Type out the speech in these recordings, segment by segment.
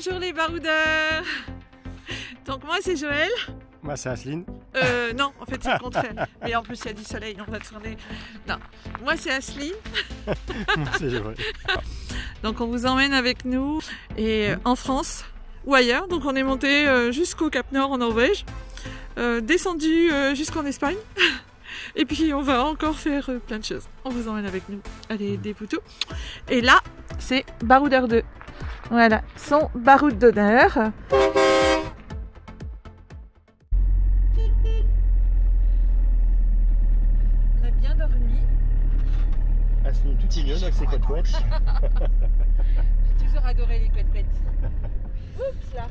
Bonjour les baroudeurs. Donc moi c'est Joël. Moi c'est Asseline. Non, en fait c'est le contraire. Mais en plus il y a du soleil, on va tourner. Non, moi c'est Asseline. Moi c'est Joël. Donc on vous emmène avec nous et en France ou ailleurs. Donc on est monté jusqu'au Cap Nord en Norvège, descendu jusqu'en Espagne. Et puis on va encore faire plein de choses. On vous emmène avec nous. Allez, des poutous. Et là, c'est Baroudeur 2. Voilà, son baroud d'honneur. On a bien dormi. Asseline tout mignonne avec ses couettes. J'ai toujours adoré les couettes. Oups là.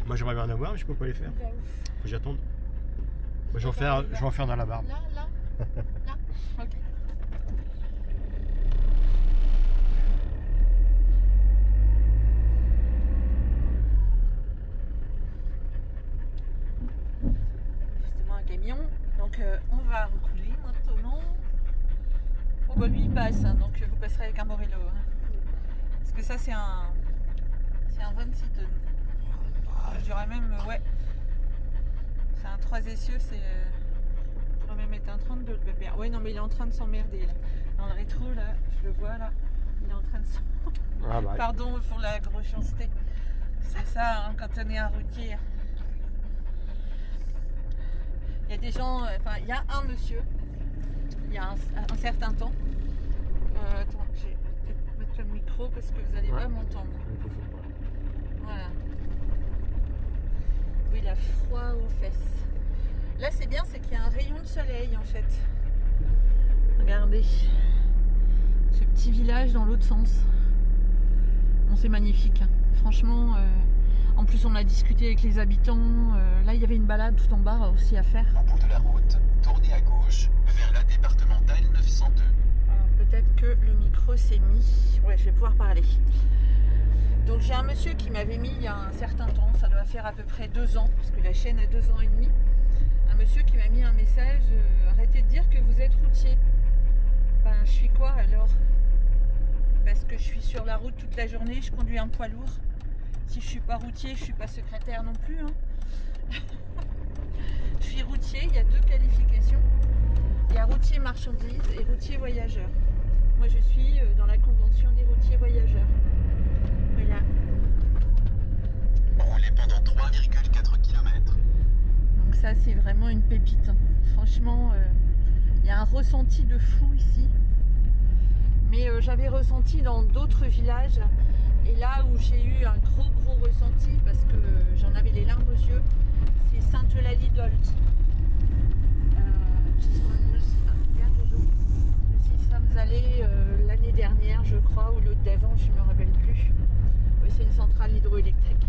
Moi j'aimerais bien en avoir mais je peux pas les faire. Faut que j'attende. Moi, je vais en faire dans la barbe. Là. Ok. Justement un camion. Donc on va rouler maintenant. Oh bah lui il passe, hein, donc vous passerez avec un Morello. Hein. Parce que ça c'est un 26 tonnes. Je dirais même ouais. C'est un 3 essieux, c'est. On pourrait même mettre un 32 le bébé. Ouais non mais il est en train de s'emmerder là. Dans le rétro là, je le vois là. Il est en train de s'emmerder. Ah bah. Pardon pour la grossièreté. C'est ça hein, quand on est un routier. Il y a des gens, enfin il y a un monsieur, il y a un certain temps. Attends, je vais peut-être mettre le micro parce que vous n'allez pas m'entendre. Voilà. Oui, il a froid aux fesses. Là c'est bien, c'est qu'il y a un rayon de soleil en fait. Regardez. Ce petit village dans l'autre sens. Bon, c'est magnifique. Hein. Franchement, en plus on a discuté avec les habitants. Là il y avait une balade tout en bas aussi à faire. Au bout de la route, tournez à gauche vers la départementale 902. Peut-être que le micro s'est mis. Ouais, je vais pouvoir parler. Donc j'ai un monsieur qui m'avait mis il y a un certain temps, ça doit faire à peu près 2 ans, parce que la chaîne a 2 ans et demi. Un monsieur qui m'a mis un message, arrêtez de dire que vous êtes routier. Ben je suis quoi alors? Parce que je suis sur la route toute la journée, je conduis un poids lourd. Si je suis pas routier, je suis pas secrétaire non plus. Hein. Je suis routier, il y a 2 qualifications. Il y a routier marchandise et routier voyageur. Moi je suis dans la convention des routiers voyageurs. Voilà. Roulez pendant 3,4 km. Donc ça c'est vraiment une pépite. Franchement, il y a un ressenti de fou ici. Mais j'avais ressenti dans d'autres villages. Et là où j'ai eu un gros ressenti, parce que j'en avais les larmes aux yeux, c'est Sainte-Eulalie-d'Olt. Nous y sommes allés l'année dernière, je crois, ou l'autre d'avant, je ne me rappelle plus. Oui, c'est une centrale hydroélectrique.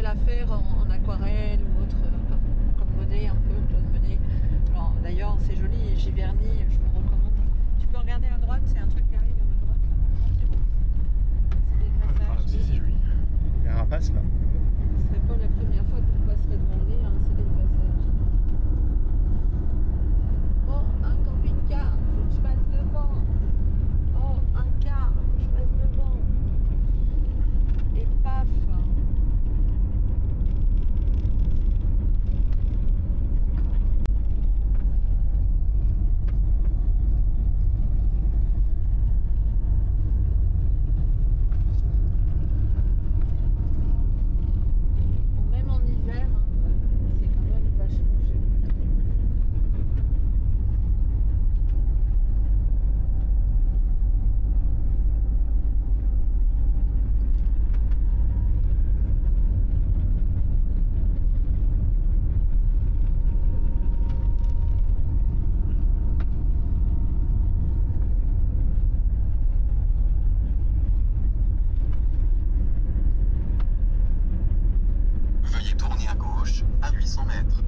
à faire en aquarelle ou autre, comme Monet, un peu, Claude Monet. Alors, d'ailleurs, c'est joli et Giverny, je vous recommande. Tu peux regarder à droite, c'est un truc qui arrive à ma droite. Là, c'est bon. C'est des grassages. C'est joli. Il y a un rapace là. Ce serait pas la première fois qu'on passerait devant le nez, hein, c'est des grassages. Oh, un camping-car, faut que je passe devant. Oh, un car, faut que je passe devant. Et paf. Même en hiver, hein, c'est quand même vachement joli. Veuillez tourner à gauche à 800 mètres.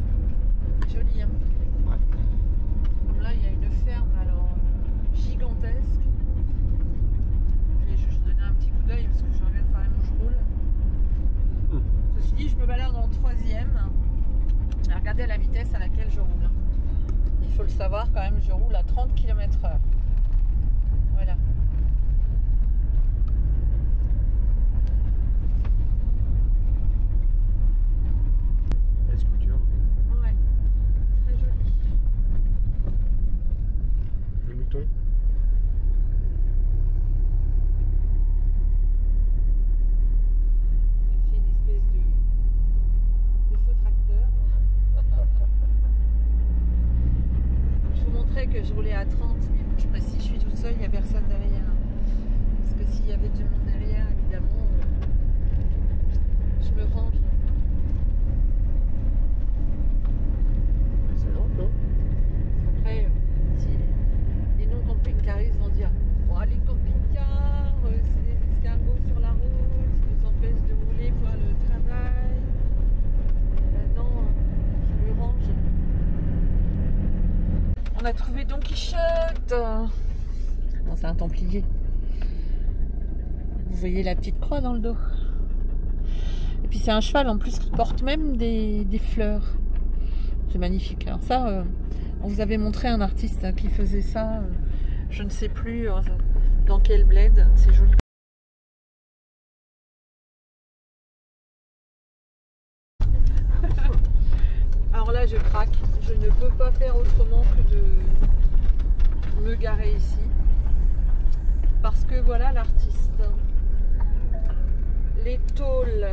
Joli, hein. Ouais. Comme là, il y a une ferme alors gigantesque. J'ai juste donné un petit coup d'œil parce que je regarde quand même où je roule. Ceci dit, je me balade en 3e. Et regardez la vitesse à laquelle je roule. Il faut le savoir quand même, je roule à 30 km/h. Voilà. La sculpture. Ouais, très joli. Le mouton. J'ai fait une espèce de faux tracteur. Je vous montrais que je roulais à 30, mais bon, je précise, je suis toute seule, il n'y a personne derrière. Parce que s'il y avait du monde derrière, évidemment, je me range. C'est lent, non? Après, si les non-camping-caristes vont dire oh, les camping-cars, c'est des escargots sur la route, ils nous empêchent de rouler pour aller au travail. Ben non, je me range. On a trouvé Don Quichotte. Non, c'est un templier. Vous voyez la petite croix dans le dos. Et puis c'est un cheval en plus qui porte même des fleurs. C'est magnifique. Alors ça, on vous avait montré un artiste qui faisait ça. Je ne sais plus dans quel bled. C'est joli. Alors là, je craque. Je ne peux pas faire autrement que de me garer ici. Parce que voilà l'artiste. Les tôles.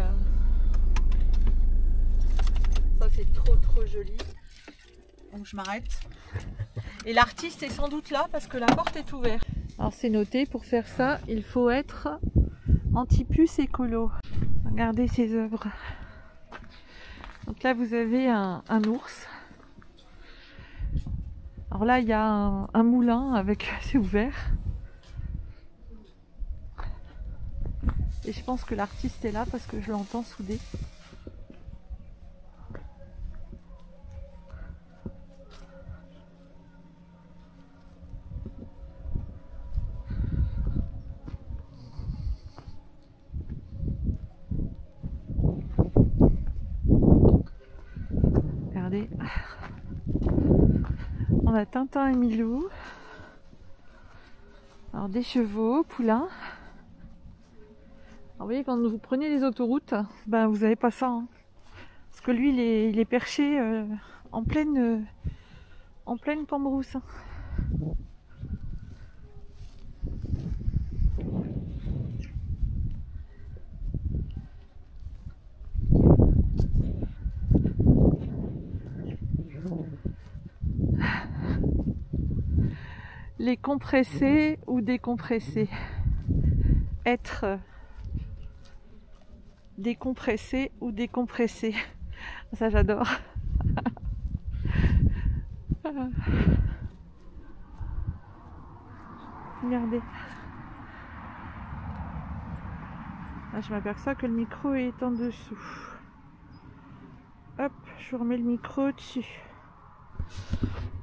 Ça, c'est trop joli. Donc je m'arrête. Et l'artiste est sans doute là parce que la porte est ouverte. Alors c'est noté, pour faire ça, il faut être anti-puce écolo. Regardez ses œuvres. Donc là, vous avez un ours. Alors là, il y a un moulin avec, c'est ouvert. Et je pense que l'artiste est là parce que je l'entends souder. Regardez. On a Tintin et Milou. Alors des chevaux, poulains. Alors, vous voyez, quand vous prenez les autoroutes, ben vous n'avez pas ça. Hein. Parce que lui, il est perché en pleine cambrousse. Hein. Les compressés ou décompressés. Être décompressé ou décompressé. Ça, j'adore. Regardez. Là, je m'aperçois que le micro est en dessous. Je remets le micro dessus.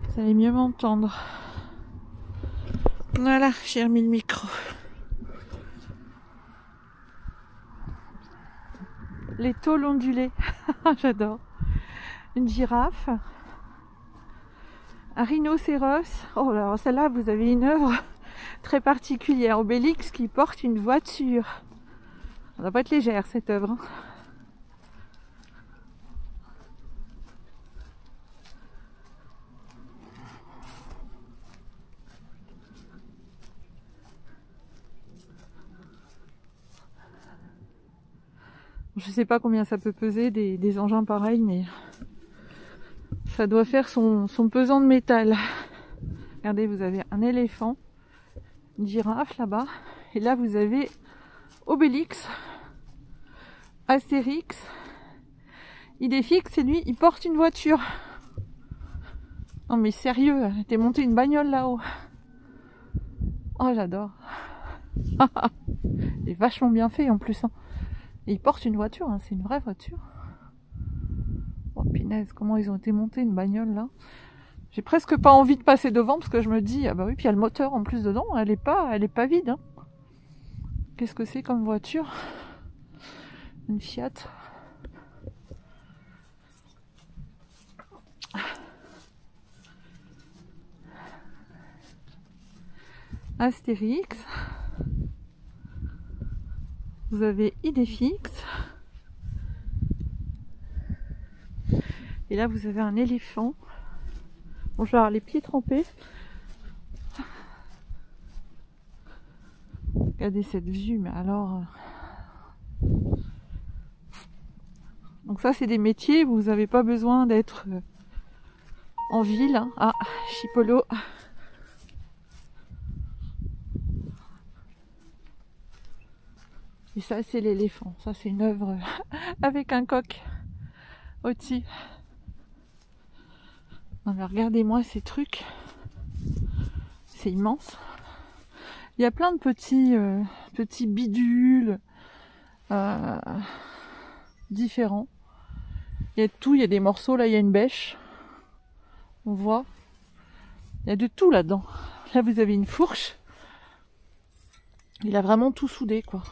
Vous allez mieux m'entendre. Voilà, j'ai remis le micro. Les tôles ondulées. J'adore. Une girafe. Un rhinocéros. Oh là, celle-là, vous avez une œuvre très particulière. Obélix qui porte une voiture. Ça va pas être légère cette œuvre. Hein. Je sais pas combien ça peut peser des engins pareils, mais ça doit faire son pesant de métal. Regardez, vous avez un éléphant, une girafe là-bas, et là vous avez Obélix, Astérix, Idéfix, et lui il porte une voiture. Non mais sérieux, t'es monté une bagnole là-haut. Oh j'adore. Il est vachement bien fait en plus. Hein. Et il porte une voiture, hein, c'est une vraie voiture. Oh punaise, comment ils ont été montés une bagnole là. J'ai presque pas envie de passer devant parce que je me dis, ah bah oui, puis il y a le moteur en plus dedans, elle est pas vide. Hein. Qu'est-ce que c'est comme voiture? Une Fiat. Astérix. Vous avez Idéfix. Et là vous avez un éléphant. Bon, je vais avoir les pieds trempés. Regardez cette vue, mais alors... Donc ça c'est des métiers, vous n'avez pas besoin d'être en ville. Hein. Ah, Chipolo. Et ça c'est l'éléphant, ça c'est une œuvre avec un coq au-dessus. Non mais regardez-moi ces trucs, c'est immense. Il y a plein de petits bidules différents. Il y a de tout, il y a des morceaux, là il y a une bêche, on voit. Il y a de tout là-dedans. Là vous avez une fourche. Il a vraiment tout soudé quoi.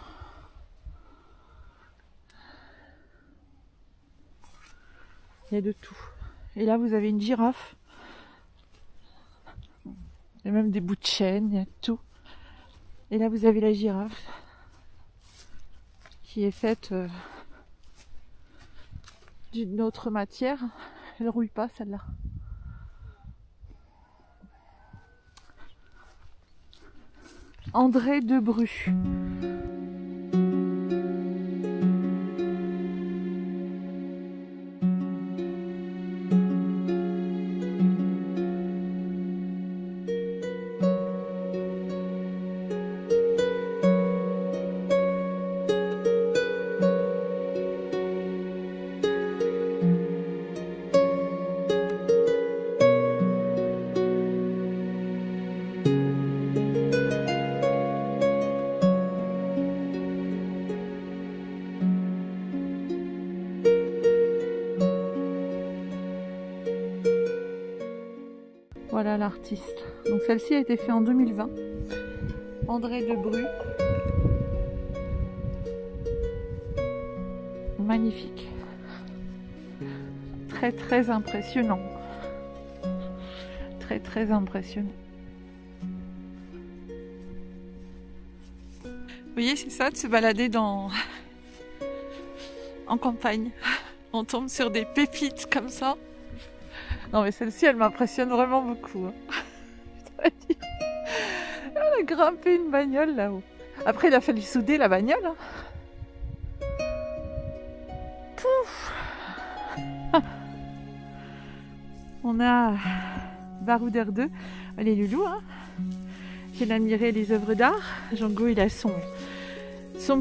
Il y a de tout. Et là vous avez une girafe. Il y a même des bouts de chaîne, il y a tout. Et là vous avez la girafe qui est faite d'une autre matière. Elle rouille pas celle-là. André Debru. Voilà l'artiste. Donc celle-ci a été faite en 2020. André Debru. Magnifique. Très très impressionnant. Très très impressionnant. Vous voyez, c'est ça de se balader en campagne. On tombe sur des pépites comme ça. Non mais celle-ci elle m'impressionne vraiment beaucoup. Hein. Elle a grimpé une bagnole là-haut. Après il a fallu souder la bagnole. Hein. Pouf. On a Baroudeur 2. Les loulous. Hein. J'ai admiré les œuvres d'art. Django il a son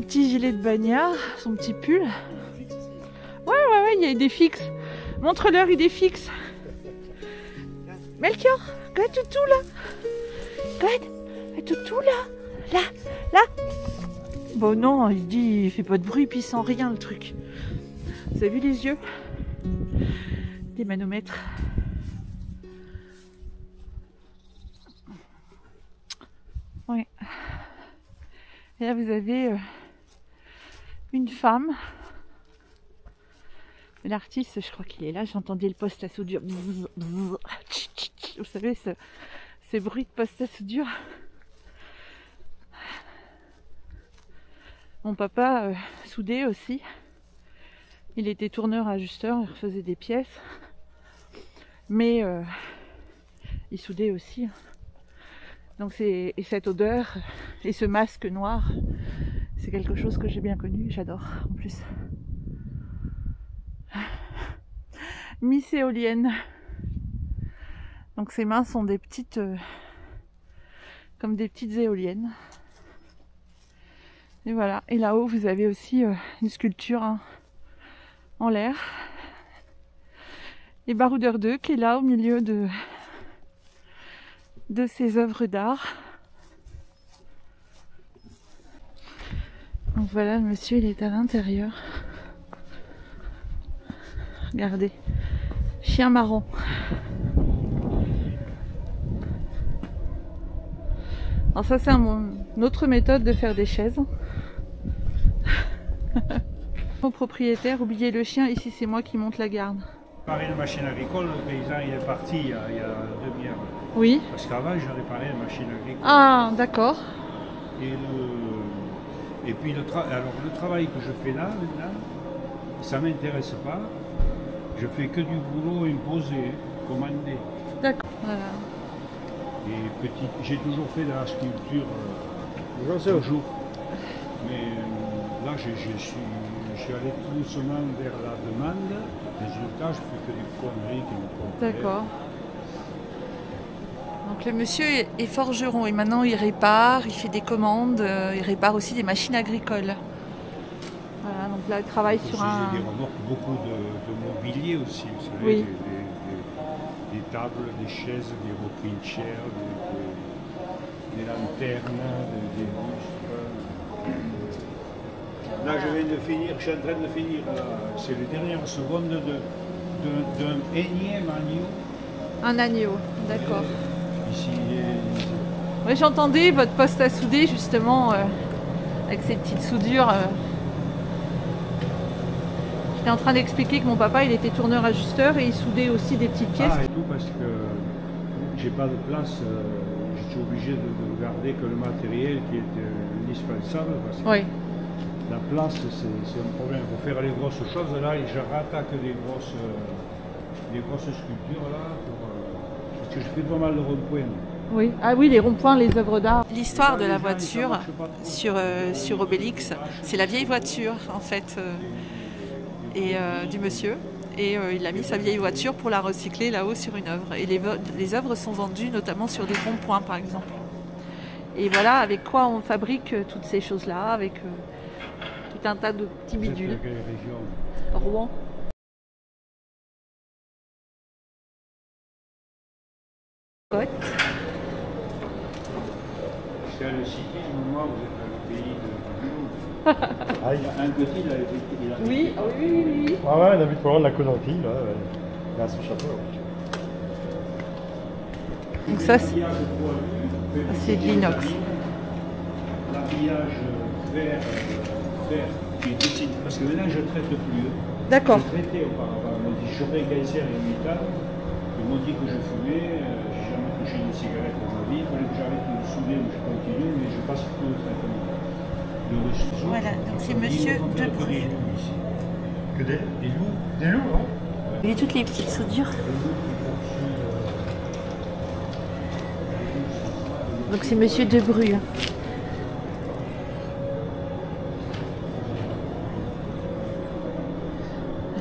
petit gilet de bagnard, son petit pull. Ouais, il y a Idéfix. Montre-leur Idéfix. Melchior, regarde Toutou là. Regarde Toutou là. Là. Bon non, il dit, il fait pas de bruit puis il sent rien le truc. Vous avez vu les yeux? des manomètres. Ouais. Et là vous avez une femme. L'artiste, je crois qu'il est là. J'entendais le poste à soudure. Bzz, bzz, tch, tch, tch. Vous savez, ces bruits de poste à soudure. Mon papa soudait aussi. Il était tourneur ajusteur, il refaisait des pièces. Mais il soudait aussi. Donc et cette odeur et ce masque noir, c'est quelque chose que j'ai bien connu, j'adore en plus. Miss éolienne. Donc ces mains sont des petites comme des petites éoliennes. Et voilà. Et là-haut vous avez aussi une sculpture en l'air. Et Baroudeur 2 qui est là au milieu de ses œuvres d'art. Donc voilà, le monsieur il est à l'intérieur. Regardez. Chien marron. Alors ça c'est une autre méthode de faire des chaises. Au propriétaire, oubliez le chien, ici c'est moi qui monte la garde. Réparer une machine agricole, le paysan il est parti il y a 2 demi-heures. Oui. Parce qu'avant je réparais une machine agricole. Ah d'accord. Et puis alors le travail que je fais là maintenant, ça ne m'intéresse pas. Je fais que du boulot imposé, commandé. D'accord. Voilà. Et j'ai toujours fait de la sculpture, toujours. Mais là, je suis allé tout doucement vers la demande. Résultat, je fais que des conneries qui me plaisent. D'accord. Donc le monsieur est forgeron et maintenant il répare, il fait des commandes, il répare aussi des machines agricoles. Voilà, donc là il travaille sur un... J'ai des remorques, beaucoup de mobilier aussi, vous savez, oui. des tables, des chaises, des rocking chairs, des lanternes, des lustres. Là je viens de finir, je suis en train de finir, c'est les dernières secondes d'un énième agneau. Un agneau, d'accord. Ici, oui, j'entendais votre poste à souder justement avec ces petites soudures. J'étais en train d'expliquer que mon papa il était tourneur ajusteur et il soudait aussi des petites pièces. Ah, et tout parce que j'ai pas de place, j'étais obligé de garder que le matériel qui est indispensable parce que oui. La place c'est un problème. Pour faire les grosses choses là, je rattaque des grosses sculptures là. Parce que je fais pas mal de ronds-points. Oui. Ah oui, les ronds-points, les œuvres d'art. L'histoire de la voiture sur Obélix, c'est la vieille voiture en fait du monsieur. Et il a mis sa vieille voiture pour la recycler là-haut sur une œuvre. Et les œuvres sont vendues notamment sur des ronds-points par exemple. Et voilà avec quoi on fabrique toutes ces choses-là, avec tout un tas de petits bidules. De quelle région? Rouen. C'est le cyclisme, moi, vous êtes dans le pays de ah, il y a un petit, il a oui, oui. Ah ouais, on habite pas loin de la Conantie, là, il a son château. Donc ça, c'est de l'inox. L'habillage vert qui est dessiné, parce que maintenant je ne traite plus. D'accord. Je traitais auparavant, on m'a dit j'aurais gazé et métal, ils m'ont dit que je fumais, j'ai jamais touché une cigarette dans ma vie, il fallait que j'arrête de souder, je continue, mais je passe plus au traitement. Voilà, donc c'est monsieur Debru. Que des loups? Des loups, non? Il y a toutes les petites soudures. Donc c'est monsieur Debru.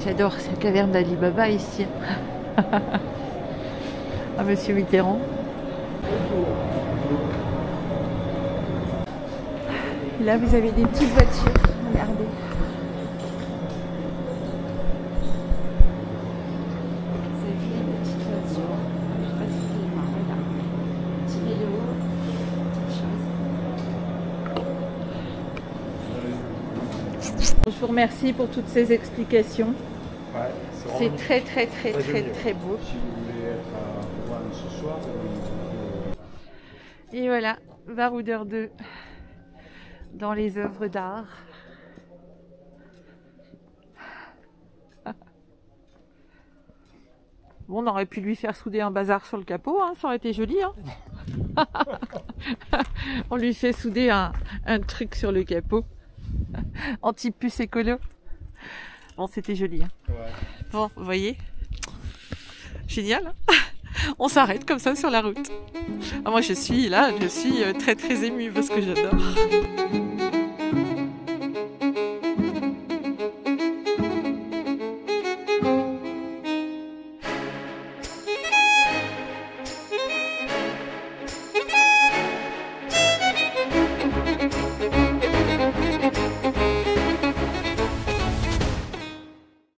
J'adore, c'est la caverne d'Ali Baba ici. Ah, monsieur Mitterrand. Là, vous avez des petites voitures. Regardez. Vous avez des petites voitures. Je ne sais pas si vous pouvez voir. Regarde. Petit vélo. Petites choses. Je vous remercie pour toutes ces explications. Ouais, C'est très très très très joli, très beau. Si vous voulez être à Rouen ce soir, Et voilà, Baroudeur 2 dans les œuvres d'art. Bon, on aurait pu lui faire souder un bazar sur le capot, hein, ça aurait été joli. Hein. On lui fait souder un truc sur le capot. Anti-puce écolo. Bon, c'était joli. Hein. ouais. Bon, vous voyez. Génial. Hein. On s'arrête comme ça sur la route. Ah, moi, je suis très très émue parce que j'adore.